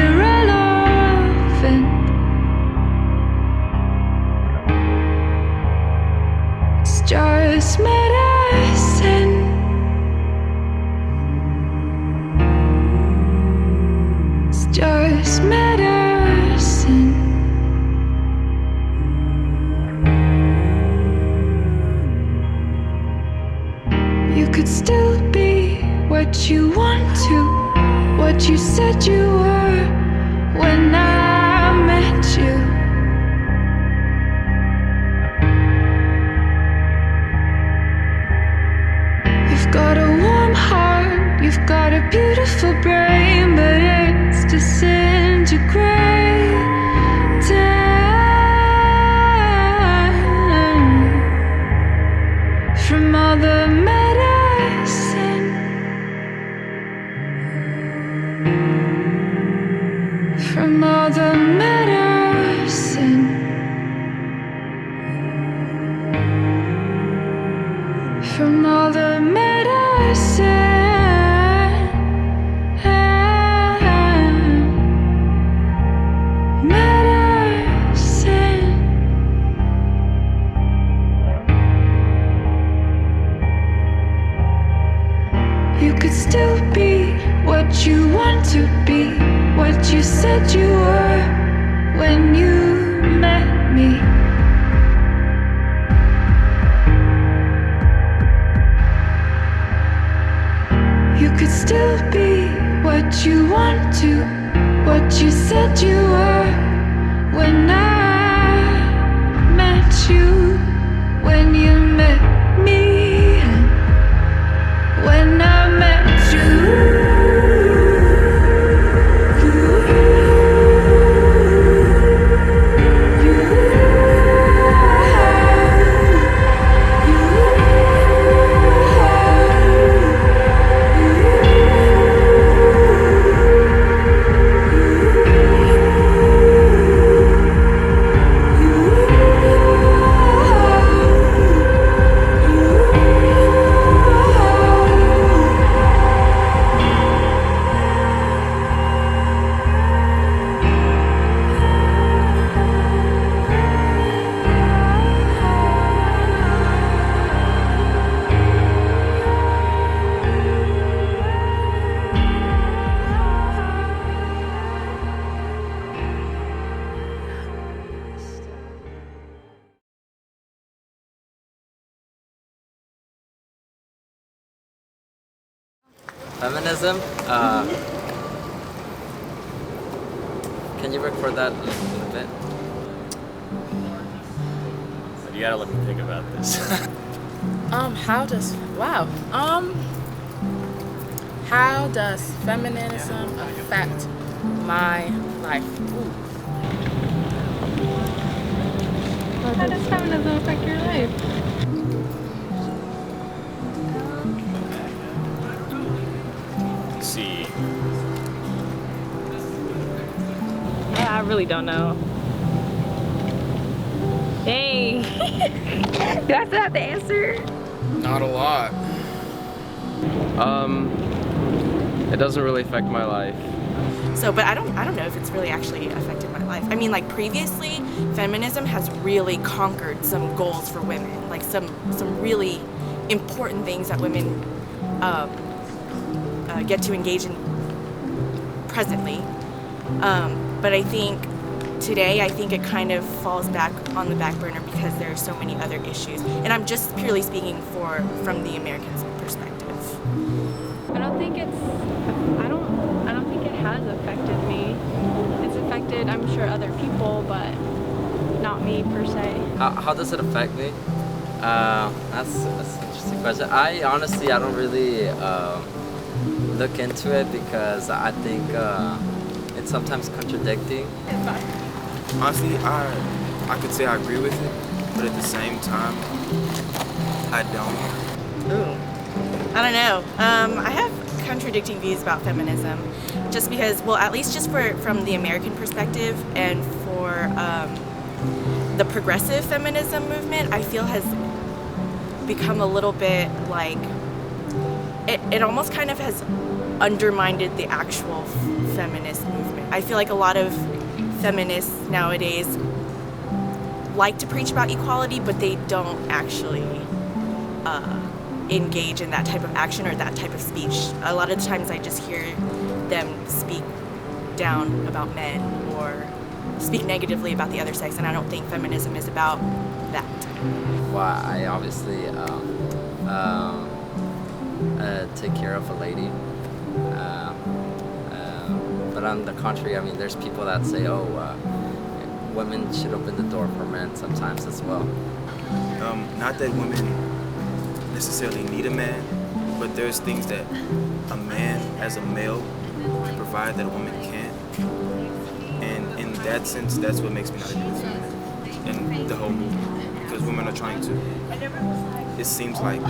irrelevant. It's just medicine. It's just medicine. You could still be what you want to, what you said you were when I met you. You've got a warm heart, you've got a beautiful brain, but it's disintegrating from all the medicine, from all the medicine, from all the medicine, medicine. You could still be what you want to be, what you said you were when you met me. You could still be what you want to, what you said you were when I met you, when you met me, when I met you. Feminism? Can you record that a little bit? You gotta let me think about this. How does feminism affect my life? Ooh. How does feminism affect your life? Let's see. I really don't know. Dang. Do I still have to answer? Not a lot. It doesn't really affect my life. So, but I don't know if it's really actually affected my life. I mean, like previously, feminism has really conquered some goals for women, like some really important things that women get to engage in presently. But I think today, it kind of falls back on the back burner because there are so many other issues. And I'm just purely speaking from the American perspective. I don't think it has affected me. It's affected, I'm sure, other people, but not me per se. How does it affect me? That's an interesting question. I don't really look into it because I think it's sometimes contradicting. Honestly, I could say I agree with it, but at the same time, I don't. Ooh. I don't know. I have contradicting views about feminism, just because, well, at least just from the American perspective, and for the progressive feminism movement, I feel has become a little bit like it almost kind of has undermined the actual feminist movement. I feel like a lot of feminists nowadays like to preach about equality, but they don't actually engage in that type of action or that type of speech. A lot of the times I just hear them speak down about men or speak negatively about the other sex, and I don't think feminism is about that. Well, I obviously take care of a lady. But on the contrary, I mean, there's people that say, oh, women should open the door for men sometimes as well. Not that women necessarily need a man, but there's things that a man as a male can provide that a woman can't. And in that sense, that's what makes me not agree with feminism and the whole movement. Because women are trying to, it seems like,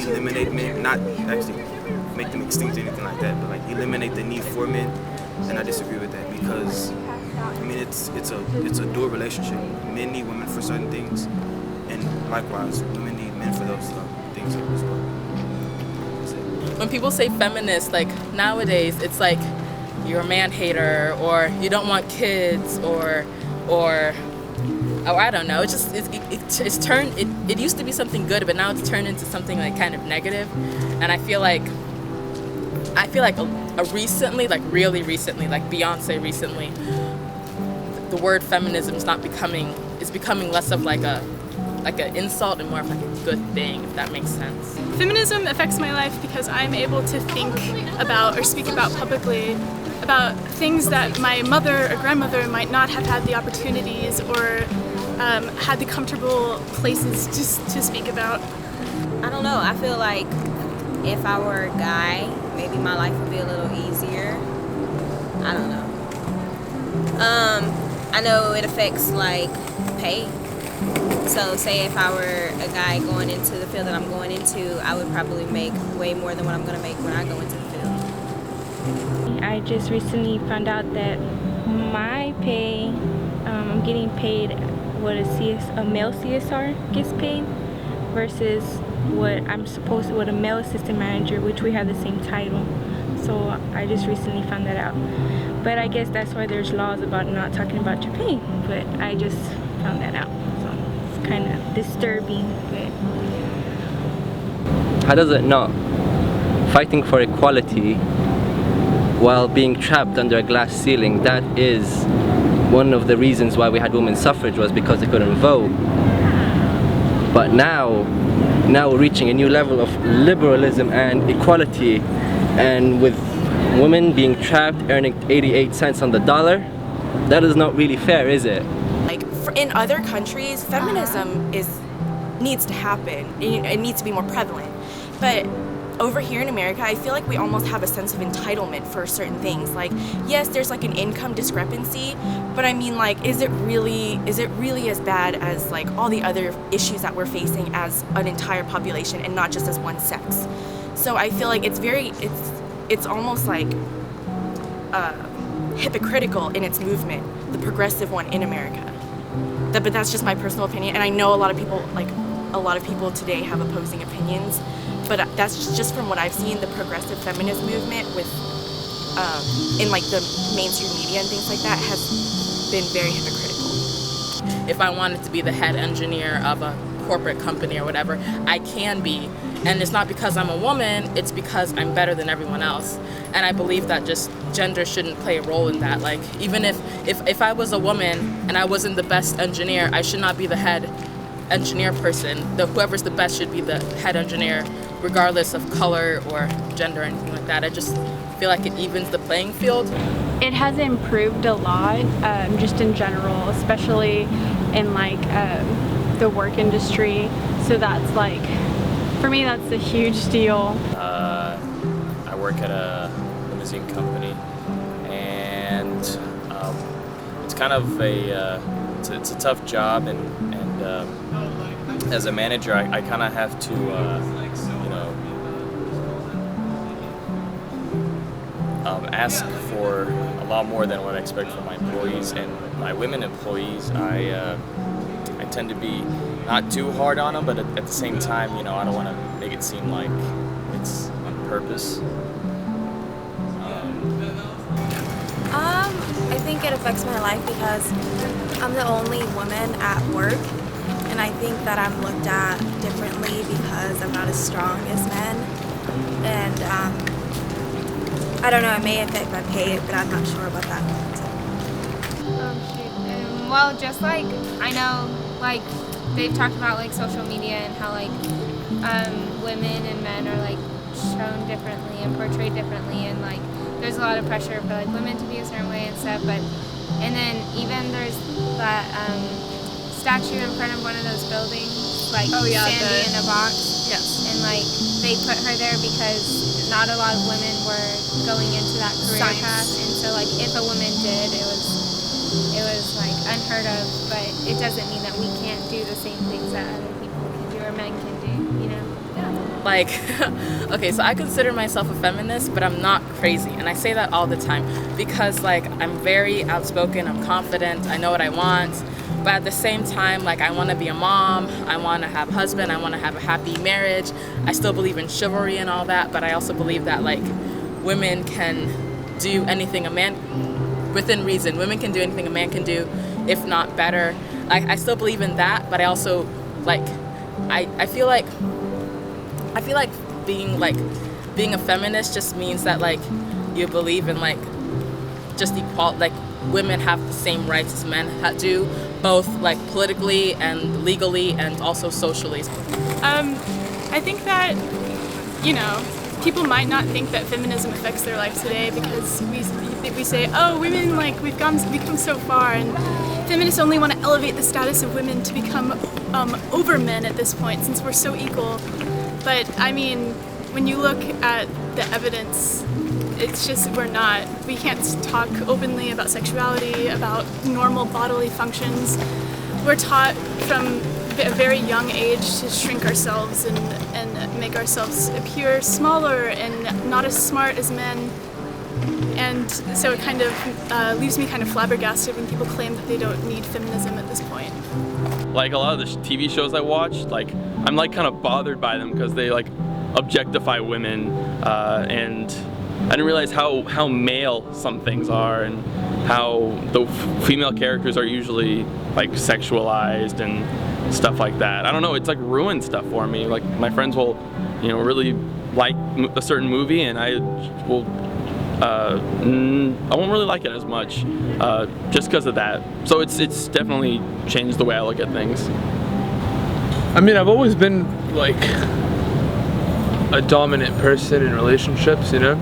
eliminate men, not actually make them extinct or anything like that, but like eliminate the need for men. And I disagree with that because, I mean, it's a dual relationship. Men need women for certain things, and likewise, women need men for those things as well. That's it. When people say feminist, like nowadays, it's like you're a man hater, or you don't want kids, or oh, I don't know. It's just it's turned. It used to be something good, but now it's turned into something like kind of negative. And I feel like a recently, like really recently, like Beyonce recently, the word feminism is becoming less of like an insult and more of like a good thing, if that makes sense. Feminism affects my life because I'm able to think about or speak about publicly about things that my mother or grandmother might not have had the opportunities or had the comfortable places to speak about. I don't know. I feel like if I were a guy, maybe my life would be a little easier. I don't know. I know it affects like pay. So say if I were a guy going into the field that I'm going into, I would probably make way more than what I'm going to make when I go into the field. I just recently found out that my pay, I'm getting paid what a male CSR gets paid versus what a male assistant manager, which we have the same title. So I just recently found that out. But I guess that's why there's laws about not talking about your pay. But I just found that out. So it's kind of disturbing. But how does it not? Fighting for equality while being trapped under a glass ceiling, that is one of the reasons why we had women's suffrage, was because they couldn't vote. But now we're reaching a new level of liberalism and equality, and with women being trapped earning 88 cents on the dollar, that is not really fair, is it? Like in other countries, feminism needs to happen. It needs to be more prevalent. But over here in America, I feel like we almost have a sense of entitlement for certain things. Like, yes, there's like an income discrepancy, but I mean, like, is it really as bad as like all the other issues that we're facing as an entire population and not just as one sex? So I feel like it's almost like hypocritical in its movement, the progressive one in America. But that's just my personal opinion, and I know a lot of people today have opposing opinions. But that's just from what I've seen, the progressive feminist movement with, in like the mainstream media and things like that has been very hypocritical. If I wanted to be the head engineer of a corporate company or whatever, I can be. And it's not because I'm a woman, it's because I'm better than everyone else. And I believe that just gender shouldn't play a role in that. Like, even if I was a woman and I wasn't the best engineer, I should not be the head engineer person. Whoever's the best should be the head engineer, regardless of color or gender or anything like that. I just feel like it evens the playing field. It has improved a lot, just in general, especially in like the work industry. So that's like, for me, that's a huge deal. I work at a limousine company, and it's kind of it's a tough job, and as a manager, I kind of have to, ask for a lot more than what I expect from my employees. And my women employees, I tend to be not too hard on them, but at the same time, I don't want to make it seem like it's on purpose. I think it affects my life because I'm the only woman at work, and I think that I'm looked at differently because I'm not as strong as men, and I don't know, it may affect my pay, but I'm not sure about that. Well, just like, I know, like, they've talked about, like, social media and how, like, women and men are, like, shown differently and portrayed differently, and, like, there's a lot of pressure for, like, women to be a certain way and stuff, but, and then even there's that, statue in front of one of those buildings, like, Oh, yeah, Sandy in a box. Yes. And, like, they put her there because not a lot of women were going into that career Science. path, and so, like, if a woman did, it was like unheard of, but it doesn't mean that we can't do the same things that other people can do or men can do, you know? Like, okay, so I consider myself a feminist, but I'm not crazy, and I say that all the time because, like, I'm very outspoken, I'm confident, I know what I want, but at the same time, like, I want to be a mom, I want to have a husband, I want to have a happy marriage, I still believe in chivalry and all that, but I also believe that, like, women can do anything a man, within reason, women can do anything a man can do, if not better. I still believe in that, but I also, like, I feel like being a feminist just means that, like, you believe in, like, just equal, like, women have the same rights as men do, both, like, politically and legally and also socially. I think that, you know, people might not think that feminism affects their life today because we say, oh, women, like, we've come so far, and feminists only want to elevate the status of women to become over men at this point since we're so equal. But I mean, when you look at the evidence, it's just we can't talk openly about sexuality, about normal bodily functions. We're taught from a very young age to shrink ourselves and make ourselves appear smaller and not as smart as men. And so it kind of leaves me kind of flabbergasted when people claim that they don't need feminism at this point. Like a lot of the TV shows I watch, like I'm like kind of bothered by them because they like objectify women, and I didn't realize how male some things are and how the female characters are usually like sexualized and stuff like that. I don't know, it's like ruined stuff for me. Like my friends will, you know, really like a certain movie and I will I won't really like it as much just because of that. So it's definitely changed the way I look at things. I mean, I've always been like a dominant person in relationships, you know?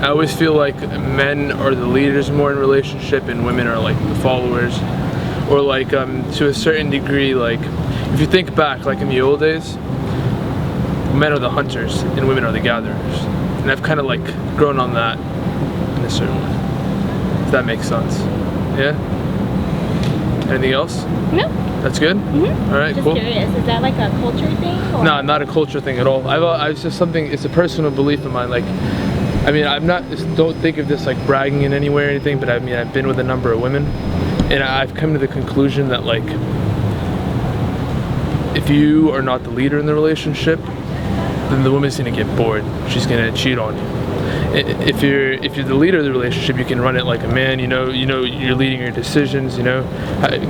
I always feel like men are the leaders more in relationship and women are like the followers. Or like to a certain degree, like if you think back, like in the old days, men are the hunters and women are the gatherers. And I've kind of like grown on that in a certain way. If that makes sense. Yeah? Anything else? No. That's good? Mm-hmm. All right, just cool. Curious, is that like a culture thing? Or? No, not a culture thing at all. It's just something, it's a personal belief of mine. Like, I mean, don't think of this like bragging in any way or anything, but I mean, I've been with a number of women, and I've come to the conclusion that like, if you are not the leader in the relationship, then the woman's gonna get bored. She's gonna cheat on you. If you're the leader of the relationship, you can run it like a man. You know, you're leading her decisions. You know,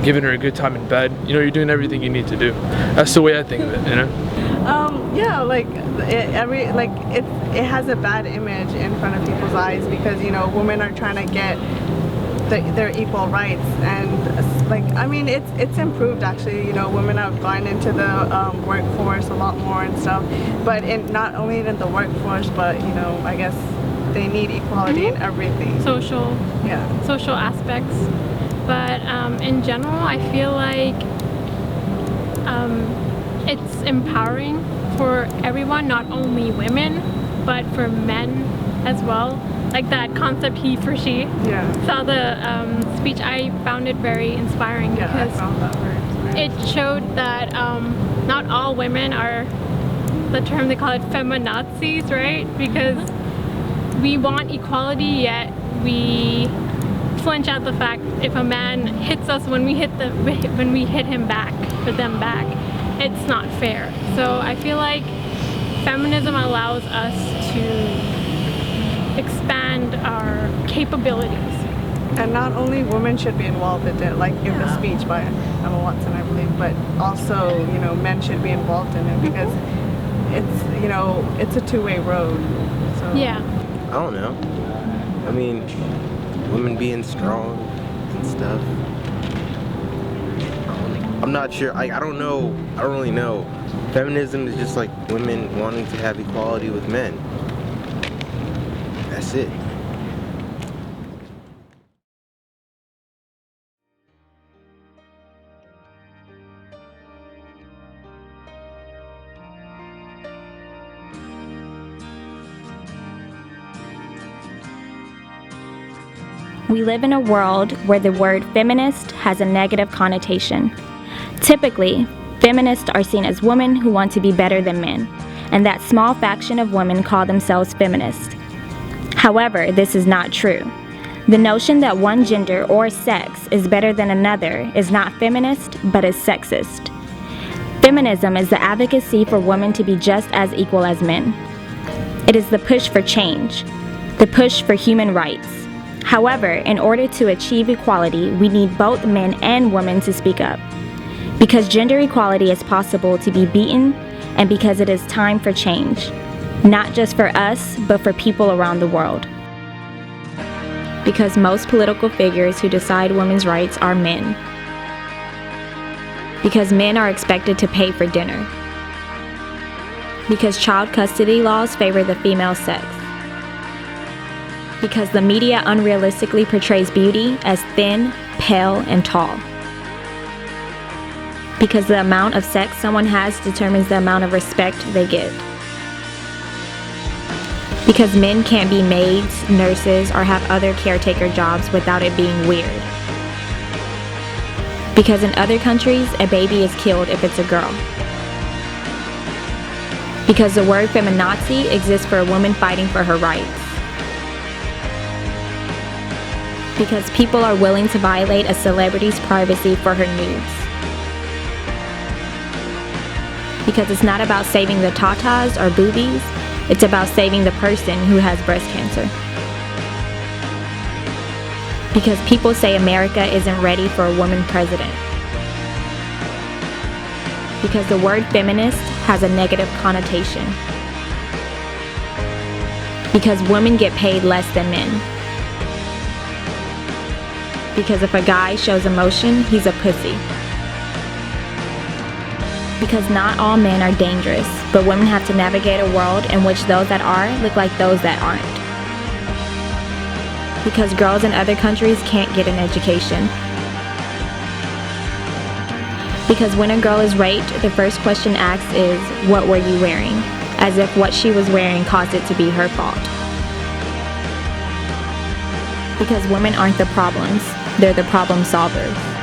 giving her a good time in bed. You know, you're doing everything you need to do. That's the way I think of it. You know. Yeah, like it has a bad image in front of people's eyes because, you know, women are trying to get their equal rights, and like, I mean, it's improved actually. You know, women have gone into the workforce a lot more and stuff, but not only in the workforce, but, you know, I guess they need equality in everything. Social aspects, but in general, I feel like it's empowering for everyone, not only women, but for men as well. Like that concept he for she. Yeah. Saw the speech. I found it very inspiring because I found that very inspiring. It showed that not all women are, the term they call it, feminazis, right? Because we want equality, yet we flinch at the fact if a man hits us when we hit him back, for them back, it's not fair. So I feel like feminism allows us to expand our capabilities. And not only women should be involved in it, like in the speech by Emma Watson, I believe, but also, you know, men should be involved in it because it's, you know, it's a two-way road. So. Yeah. I don't know. I mean, women being strong and stuff. I'm not sure. I don't know. I don't really know. Feminism is just like women wanting to have equality with men. That's it. We live in a world where the word feminist has a negative connotation. Typically, feminists are seen as women who want to be better than men, and that small faction of women call themselves feminists. However, this is not true. The notion that one gender or sex is better than another is not feminist, but is sexist. Feminism is the advocacy for women to be just as equal as men. It is the push for change, the push for human rights. However, in order to achieve equality, we need both men and women to speak up. Because gender equality is possible to be beaten, and because it is time for change. Not just for us, but for people around the world. Because most political figures who decide women's rights are men. Because men are expected to pay for dinner. Because child custody laws favor the female sex. Because the media unrealistically portrays beauty as thin, pale, and tall. Because the amount of sex someone has determines the amount of respect they get. Because men can't be maids, nurses, or have other caretaker jobs without it being weird. Because in other countries, a baby is killed if it's a girl. Because the word feminazi exists for a woman fighting for her rights. Because people are willing to violate a celebrity's privacy for her nudes. Because it's not about saving the tatas or boobies, it's about saving the person who has breast cancer. Because people say America isn't ready for a woman president. Because the word feminist has a negative connotation. Because women get paid less than men. Because if a guy shows emotion, he's a pussy. Because not all men are dangerous, but women have to navigate a world in which those that are look like those that aren't. Because girls in other countries can't get an education. Because when a girl is raped, the first question asked is, "What were you wearing?" As if what she was wearing caused it to be her fault. Because women aren't the problems, they're the problem solvers.